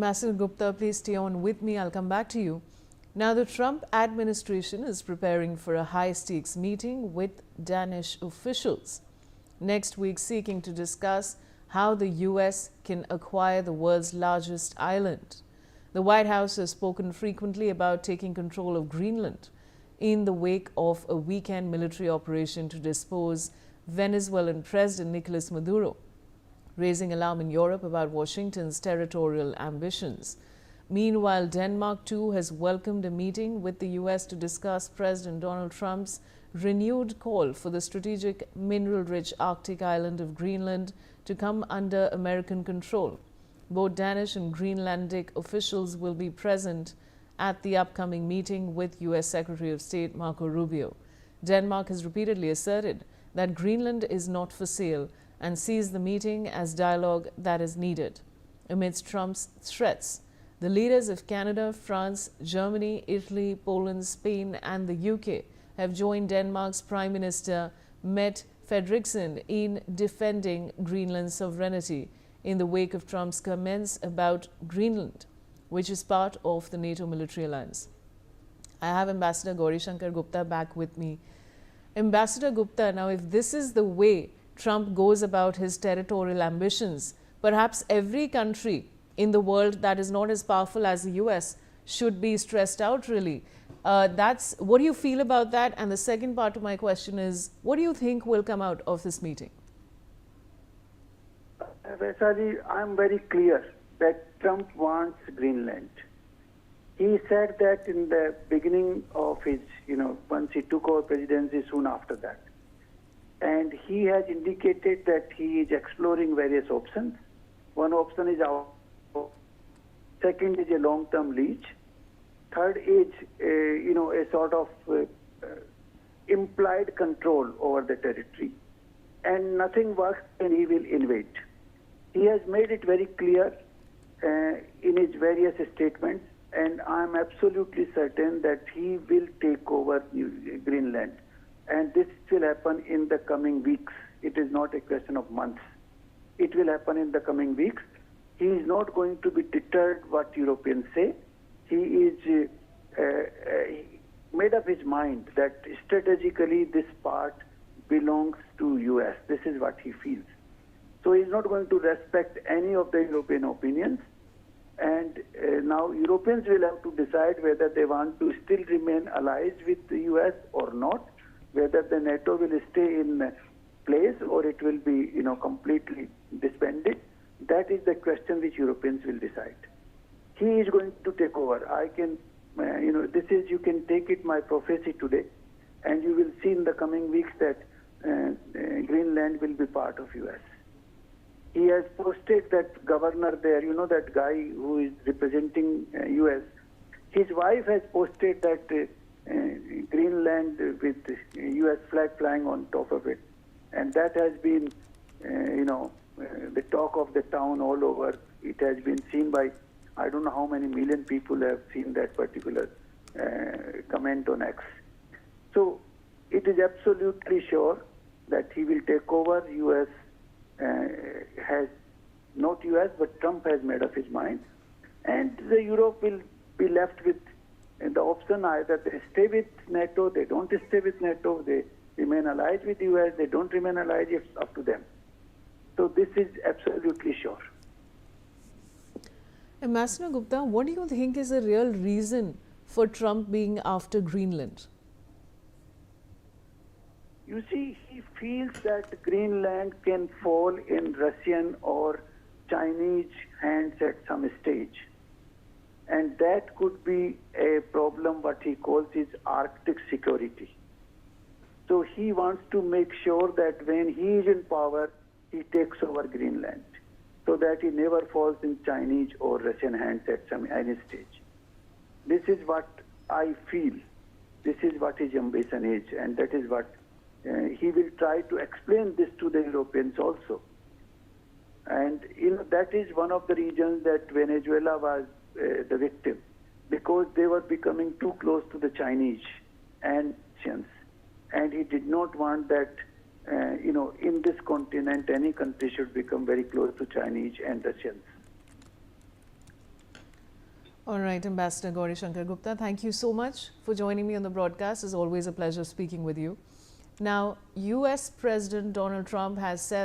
Ambassador Gupta, please stay on with me. I'll come back to you. Now, the Trump administration is preparing for a high-stakes meeting with Danish officials next week, seeking to discuss how the U.S. can acquire the world's largest island. The White House has spoken frequently about taking control of Greenland in the wake of a weekend military operation to dispose Venezuelan President Nicolas Maduro, raising alarm in Europe about Washington's territorial ambitions. Meanwhile, Denmark too has welcomed a meeting with the U.S. to discuss President Donald Trump's renewed call for the strategic mineral-rich Arctic island of Greenland to come under American control. Both Danish and Greenlandic officials will be present at the upcoming meeting with U.S. Secretary of State Marco Rubio. Denmark has repeatedly asserted that Greenland is not for sale and sees the meeting as dialogue that is needed. Amidst Trump's threats, the leaders of Canada, France, Germany, Italy, Poland, Spain and the UK have joined Denmark's Prime Minister Mette Frederiksen in defending Greenland's sovereignty in the wake of Trump's comments about Greenland, which is part of the NATO military alliance. I have Ambassador Gauri Shankar Gupta back with me. Ambassador Gupta, now if this is the way Trump goes about his territorial ambitions, perhaps every country in the world that is not as powerful as the US should be stressed out, really. What do you feel about that? And the second part of my question is, what do you think will come out of this meeting? Vaishali, I'm very clear that Trump wants Greenland. He said that in the beginning of his, once he took over presidency, soon after that. And he has indicated that he is exploring various options. One option is our, second is a long-term lease. Third is, a sort of implied control over the territory. And nothing works when he will invade. He has made it very clear in his various statements, and I'm absolutely certain that he will take over Greenland. And this will happen in the coming weeks. It is not a question of months. It will happen in the coming weeks. He is not going to be deterred what Europeans say. He is made up his mind that strategically this part belongs to US. This is what he feels. So he's not going to respect any of the European opinions. And now Europeans will have to decide whether they want to still remain allies with the US or not, whether the NATO will stay in place or it will be, completely disbanded. That is the question which Europeans will decide. He is going to take over. I can, this is, you can take it my prophecy today, and you will see in the coming weeks that Greenland will be part of US. He has posted that governor there, that guy who is representing US. His wife has posted that Greenland with US flag flying on top of it. And that has been, the talk of the town all over. It has been seen by, I don't know how many million people have seen that particular comment on X. So it is absolutely sure that he will take over. US has, not US, but Trump has made up his mind. And the Europe will be left with the option either they stay with NATO, they don't stay with NATO, they remain allied with US, they don't remain allied, it's up to them. So this is absolutely sure. Ambassador Gupta, what do you think is the real reason for Trump being after Greenland? You see, he feels that Greenland can fall in Russian or Chinese hands at some stage. And that could be a problem, what he calls his Arctic security. So he wants to make sure that when he is in power, he takes over Greenland, so that he never falls in Chinese or Russian hands at any stage. This is what I feel. This is what his ambition is, and that is what he will try to explain this to the Europeans also. And that is one of the reasons that Venezuela was the victim, because they were becoming too close to the Chinese and Russians. And he did not want that, in this continent, any country should become very close to Chinese and Russians. All right, Ambassador Gauri Shankar Gupta, thank you so much for joining me on the broadcast. It's always a pleasure speaking with you. Now, US President Donald Trump has said